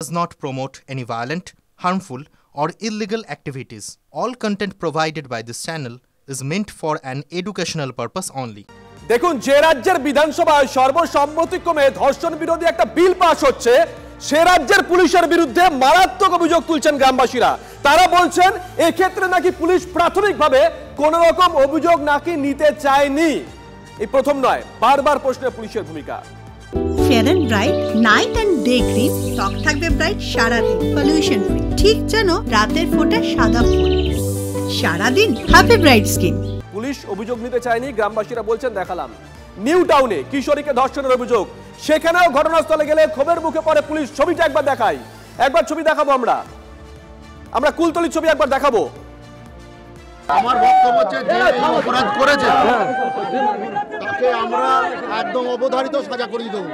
does not promote any violent, harmful, or illegal activities. All content provided by this channel is meant for an educational purpose only. দেখুন, যে রাজ্যের বিধানসভায় সর্বসম্মতিক্রমে ধর্ষণ বিরোধী একটা বিল পাস হচ্ছে, সে রাজ্যের পুলিশের বিরুদ্ধে মারাত্মক অভিযোগ তুলছেন গ্রামবাসীরা। তারা বলছেন এক্ষেত্রে নাকি পুলিশ প্রাথমিকভাবে কোন রকম অভিযোগ নাকি নিতে চায়নি। এই প্রথম নয়, বারবার প্রশ্নে পুলিশের ভূমিকা। Fair and bright night and day cream, ত্বক থাকবে ব্রাইট সারাদিন, পলিউশন ফ্রি, ঠিক যেন রাতের ফোঁটা সাদা ফুল। সারাদিন হ্যাপি ব্রাইট স্কিন। পুলিশ অভিযোগ নিতে চায়নি, গ্রামবাসীরা বলছেন। দেখালাম নিউ টাউনে কিশোরীকে ধর্ষণের অভিযোগ, সেখানেও ঘটনাস্থলে গেলে ক্ষোভের মুখে পড়ে পুলিশ। ছবিটা একবার দেখাই, একবার ছবি দেখাবো আমরা কুলতলির ছবি একবার দেখাবো। আমার বক্তব্য হচ্ছে যে অপরাধ করেছে তাকে আমরা একদম অবধারিত সাজা করিয়ে দেবো।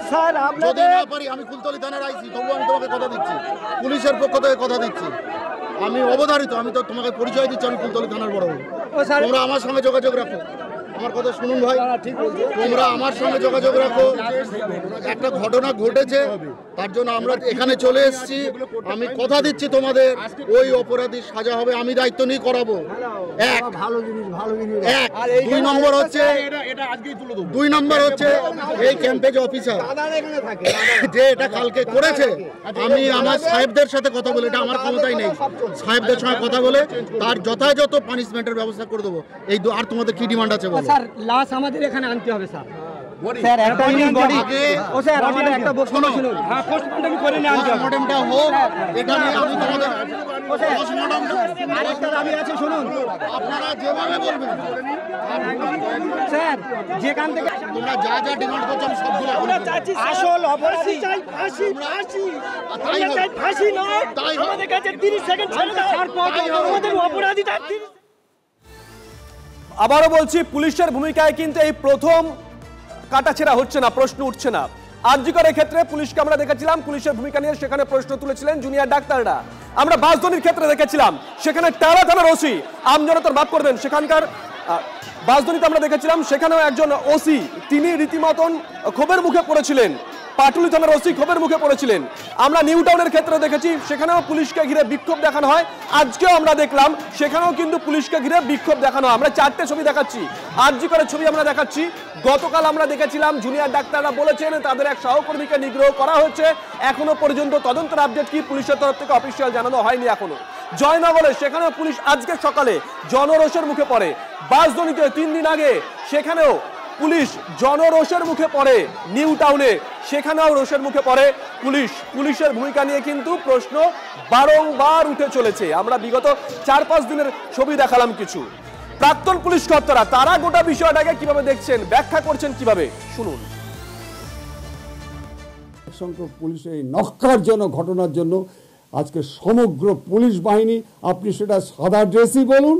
স্যার যদি না পারি, আমি কুলতলি থানার আইসি, তবু আমি তোমাকে কথা দিচ্ছি, পুলিশের পক্ষ থেকে কথা দিচ্ছি, আমি অবধারিত। আমি তো তোমাকে পরিচয় দিচ্ছি, আমি কুলতলি থানার বড়। তোমরা আমার সঙ্গে যোগাযোগ রাখো, আমার কথা শুনুন ভাই, তোমরা আমার সঙ্গে যোগাযোগ রাখো। একটা ঘটনা ঘটেছে, তার জন্য আমরা এখানে চলে এসেছি। আমি কথা দিচ্ছি তোমাদের ওই অপরাধীর সাজা হবে, আমি দায়িত্ব নিয়ে করাবো। এক দুই নম্বর হচ্ছে এই ক্যাম্পেজ অফিসার যে এটা কালকে করেছে, আমি আমার সাহেবদের সাথে কথা বলে, এটা আমার ক্ষমতায় নেই, সাহেবদের সঙ্গে কথা বলে তার যথাযথ পানিশমেন্টের ব্যবস্থা করে দেবো। এই আর তোমাদের কি ডিমান্ড আছে? স্যার লাশ আমাদের এখানে আনতে হবে স্যার। স্যার একটা বডি ও স্যার আমাদের একটা বক্তব্য শুনুন। হ্যাঁ, পোস্টমর্টম করে নিয়ে আনতে হবে। পোস্টমর্টমটা হোক, এখানে আমি তোমাদের পোস্টমর্টমটা আরেকটা দাবি আছে, শুনুন। আপনারা যেভাবে বলবেন স্যার, যেখান থেকে তোমরা যা যা ডিমান্ড করছো আমি সবগুলো আসল অপরাধী চাই ফাঁসি, ফাঁসি আমরা চাই ফাঁসি নয়। আমাদের কাছে 30 সেকেন্ড ছেড়ে দাও, আমাদের অপরাধীটা। আবারও বলছি, পুলিশের ভূমিকায় কিন্তু এই প্রথম কাটাছেড়া হচ্ছে না, প্রশ্ন উঠছে না। আরজিকরের ক্ষেত্রে পুলিশকে আমরা দেখেছিলাম পুলিশের ভূমিকা নিয়ে, সেখানে প্রশ্ন তুলেছিলেন জুনিয়র ডাক্তাররা। আমরা বাসদনির ক্ষেত্রে দেখেছিলাম, সেখানে টালা থানার ওসি, আমজনতার মাফ করবেন, সেখানকার বাসদনিতে আমরা দেখেছিলাম সেখানেও একজন ওসি, তিনি রীতিমতন ক্ষোভের মুখে পড়েছিলেন। পাটুলি থানার ওসি ক্ষোভের মুখে পড়েছিলেন। আমরা নিউ টাউনের ক্ষেত্রে দেখেছি, সেখানেও পুলিশকে ঘিরে বিক্ষোভ দেখানো হয়। আজকেও আমরা দেখলাম সেখানেও কিন্তু পুলিশকে ঘিরে বিক্ষোভ দেখানো হয়। আমরা চারটে ছবি দেখাচ্ছি, আরজিকরের ছবি আমরা দেখাচ্ছি। গতকাল আমরা দেখেছিলাম জুনিয়র ডাক্তাররা বলেছেন তাদের এক সহকর্মীকে নিগ্রহ করা হচ্ছে। এখনো পর্যন্ত তদন্তের আপডেট কি পুলিশের তরফ থেকে অফিসিয়াল জানানো হয়নি এখনো। জয়নগরে সেখানেও পুলিশ আজকে সকালে জনরোষের মুখে পড়ে। বাসদনিতে 3 দিন আগে সেখানেও পুলিশ জনরোষের মুখে পড়ে। নিউ টাউনে সেখানেও রোষের মুখে পড়ে পুলিশ। পুলিশের ভূমিকা নিয়ে কিন্তু প্রশ্ন বারংবার উঠে চলেছে। আমরা বিগত 4-5 দিনের ছবি দেখালাম কিছু। প্রাক্তন পুলিশ কর্তারা তারা গোটা বিষয়টাকে কিভাবে দেখছেন, ব্যাখ্যা করছেন কিভাবে, শুনুন। সংখ্যক পুলিশের এই নক্কারজনক ঘটনার জন্য আজকে সমগ্র পুলিশ বাহিনী, আপনি সেটা সাদা ড্রেসই বলুন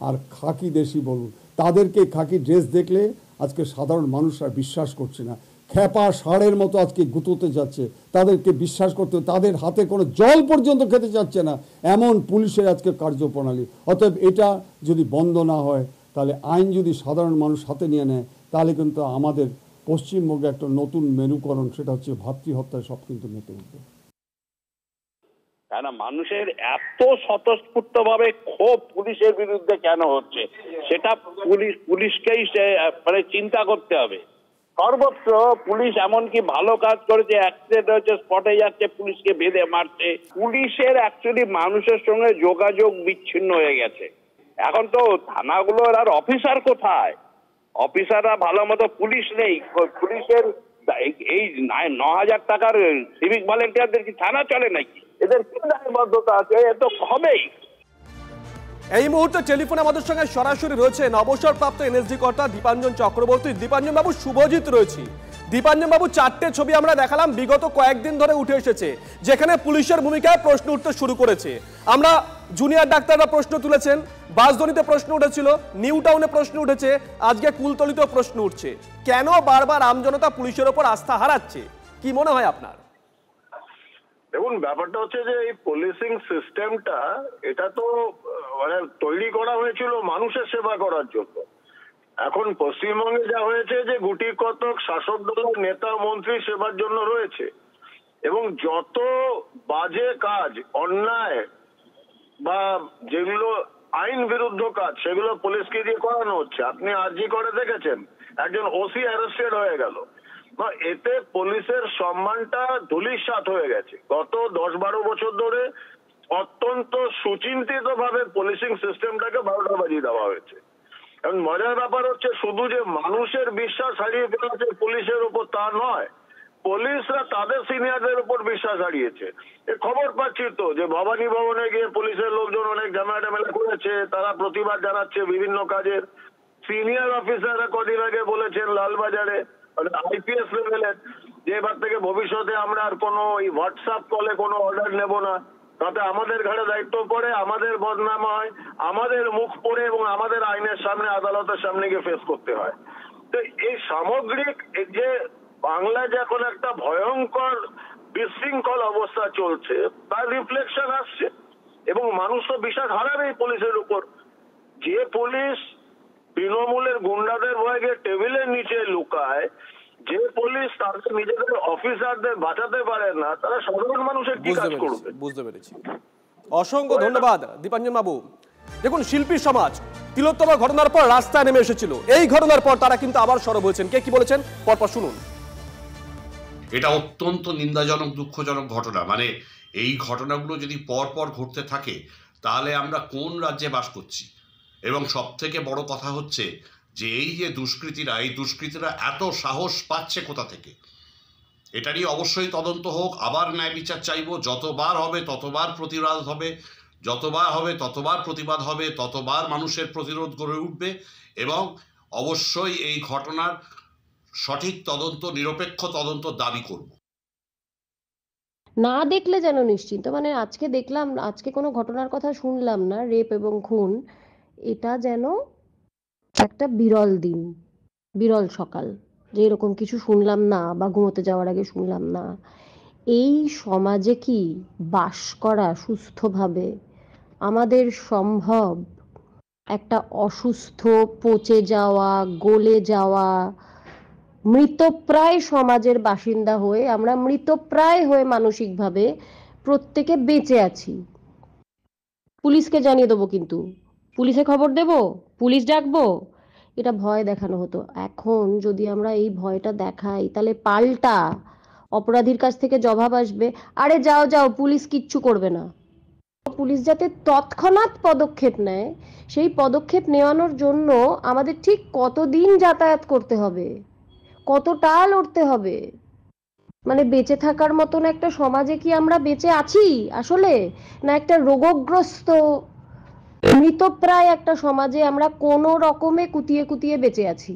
আর খাকি দেশই বলুন, তাদেরকে খাকি ড্রেস দেখলে আজকে সাধারণ মানুষরা বিশ্বাস করছে না। খেপা ষাঁড়ের মতো আজকে গুঁতোতে যাচ্ছে, তাদেরকে বিশ্বাস করতে, তাদের হাতে কোনো জল পর্যন্ত খেতে চাচ্ছে না, এমন পুলিশের আজকে কার্যপ্রণালী। অতএব এটা যদি বন্ধ না হয়, তাহলে আইন যদি সাধারণ মানুষ হাতে নিয়ে নেয়, তাহলে কিন্তু আমাদের পশ্চিমবঙ্গে একটা নতুন মেরুকরণ, সেটা হচ্ছে ভাতৃহত্যায় সব কিন্তু মেতে উঠবে। কেন মানুষের এত স্বতঃস্ফূর্তভাবে ক্ষোভ পুলিশের বিরুদ্ধে কেন হচ্ছে, সেটা পুলিশকেই মানে চিন্তা করতে হবে। সর্বত্র পুলিশ এমনকি ভালো কাজ করেছে, অ্যাক্সিডেন্ট হয়েছে স্পটে যাচ্ছে, পুলিশকে বেঁধে মারছে। পুলিশের অ্যাকচুয়ালি মানুষের সঙ্গে যোগাযোগ বিচ্ছিন্ন হয়ে গেছে। এখন তো থানাগুলোর আর অফিসার কোথায়? অফিসাররা ভালো মতো, পুলিশ নেই। পুলিশের এই 9,000 টাকার সিভিক ভলেন্টিয়ারদের কি থানা চলে নাকি? এদের কি দায়বদ্ধতা আছে? এ তো হবেই। এই মুহূর্তে টেলিফোনে আমাদের সঙ্গে সরাসরি রয়েছে অবসরপ্রাপ্ত এনএসজি কর্তা দীপাঞ্জন চক্রবর্তী। দীপাঞ্জন বাবু, শুভজিৎ রয়েছি। দীপাঞ্জন বাবু, 4টে ছবি আমরা দেখালাম, বিগত কয়েকদিন ধরে উঠে এসেছে, যেখানে পুলিশের ভূমিকায় প্রশ্ন উঠতে শুরু করেছে। আমরা জুনিয়র ডাক্তাররা প্রশ্ন তুলেছেন, বাসদনিতে প্রশ্ন উঠেছিল, নিউ টাউনে প্রশ্ন উঠেছে, আজকে কুলতলিতেও প্রশ্ন উঠছে। কেন বারবার আমজনতা পুলিশের ওপর আস্থা হারাচ্ছে, কি মনে হয় আপনার? দেখুন, ব্যাপারটা হচ্ছে যে এই পুলিশিং সিস্টেমটা, এটা তো মানে তৈরি করা হয়েছিল মানুষের সেবা করার জন্য। এখন পশ্চিমবঙ্গে যা হয়েছে যে গুটি কতক শাসক দলের নেতা মন্ত্রী সেবার জন্য রয়েছে, এবং যত বাজে কাজ, অন্যায় বা যেগুলো আইন বিরুদ্ধ কাজ, সেগুলো পুলিশকে দিয়ে করানো হচ্ছে। আপনি আরজি করে দেখেছেন, একজন ওসি অ্যারেস্টেড হয়ে গেল। এতে পুলিশের সম্মানটা ধূলিসাৎ হয়ে গেছে। গত 10-12 বছর ধরে অত্যন্ত সুচিন্তিত ভাবে পুলিশিং সিস্টেমটাকে 12টা বাজিয়ে দেওয়া হয়েছে। এবং মজার ব্যাপার হচ্ছে, শুধু যে মানুষের বিশ্বাস হারিয়ে ফেলেছে পুলিশের উপর তা নয়, পুলিশরা তাদের সিনিয়রদের উপর বিশ্বাস হারিয়েছে। খবর পাচ্ছি তো যে ভবানী ভবনে গিয়ে পুলিশের লোকজন অনেক ঝামেলা করেছে, তারা প্রতিবাদ জানাচ্ছে বিভিন্ন কাজের। সিনিয়র অফিসাররা কদিন আগে বলেছেন লালবাজারে আইপিএস লেভেলের যে এবার থেকে ভবিষ্যতে আমরা আর কোনো হোয়াটসঅ্যাপ কলে কোনো অর্ডার নেব না, তাতে আমাদের ঘাড়ে দায়িত্ব পড়ে, আমাদের বদনাম হয়, আমাদের মুখ পড়ে এবং আমাদের আইনের সামনে, আদালতের সামনে গিয়ে ফেস করতে হয়। তো এই সামগ্রিক যে বাংলায় যে এখন একটা ভয়ঙ্কর বিশৃঙ্খল অবস্থা চলছে, তার রিফ্লেকশন আসছে এবং মানুষ তো বিশ্বাস হারাবে এই পুলিশের উপর। যে পুলিশ তৃণমূলের গুন্ডাদের ভয়ে টেবিলের নিচে লুকায়, যে পুলিশ তাদের নিজেদের অফিসারদের বাঁচাতে পারে না, তারা সাধারণ মানুষের কি কাজ করবে? বুঝতে পেরেছি। অসংখ্য ধন্যবাদ দীপাঞ্জন বাবু। দেখুন, শিল্পী সমাজ তিলোত্তমা ঘটনার পর রাস্তায় নেমে এসেছিল, এই ঘটনার পর তারা কিন্তু আবার সরব হয়েছেন। কে কি বলেছেন পরপর শুনুন। এটা অত্যন্ত নিন্দাজনক, দুঃখজনক ঘটনা। মানে এই ঘটনাগুলো যদি পরপর ঘটতে থাকে তাহলে আমরা কোন রাজ্যে বাস করছি? এবং সব থেকে বড় কথা হচ্ছে যে এই যে দুষ্কৃতীরা, এই দুষ্কৃতীরা এত সাহস পাচ্ছে কোথা থেকে? এটারই অবশ্যই তদন্ত হোক, আবার ন্যায় বিচার চাইব। যতবার হবে ততবার প্রতিবাদ হবে, যতবার হবে ততবার প্রতিবাদ হবে, ততবার মানুষের প্রতিরোধ গড়ে উঠবে এবং অবশ্যই এই ঘটনার সঠিক তদন্ত, নিরপেক্ষ তদন্ত দাবি করব। না দেখলে যেন নিশ্চিন্ত, মানে আজকে দেখলাম, আজকে কোনো ঘটনার কথা শুনলাম না, রেপ এবং খুন, এটা যেন একটা বিরল দিন, বিরল সকাল, যে এরকম কিছু শুনলাম না বা ঘুমোতে যাওয়ার আগে শুনলাম না। এই সমাজে কি বাস করা সুস্থভাবে আমাদের সম্ভব? একটা অসুস্থ, পচে যাওয়া, গলে যাওয়া, মৃতপ্রায় সমাজের বাসিন্দা হয়ে আমরা মৃতপ্রায় হয়ে মানসিকভাবে প্রত্যেকে বেঁচে আছি। পুলিশকে জানিয়ে দেবো, কিন্তু পুলিশে খবর দেব, পুলিশ ডাকবো, এটা ভয় দেখানো হতো। এখন যদি আমরা এই ভয়টা দেখাই, তাহলে পাল্টা অপরাধীর কাছ থেকে জবাব আসবে, আরে যাও যাও, পুলিশ কিচ্ছু করবে না। পুলিশ যাতে তৎক্ষণাৎ পদক্ষেপ নেয়, সেই পদক্ষেপ নেওয়ানোর জন্য আমাদের ঠিক কতদিন যাতায়াত করতে হবে, কতটা লড়তে হবে? মানে বেঁচে থাকার মতন একটা সমাজে কি আমরা বেঁচে আছি আসলে, না একটা রোগগ্রস্ত মৃতপ্রায় একটা সমাজে আমরা কোনো রকমে কুতিয়ে কুতিয়ে বেঁচে আছি?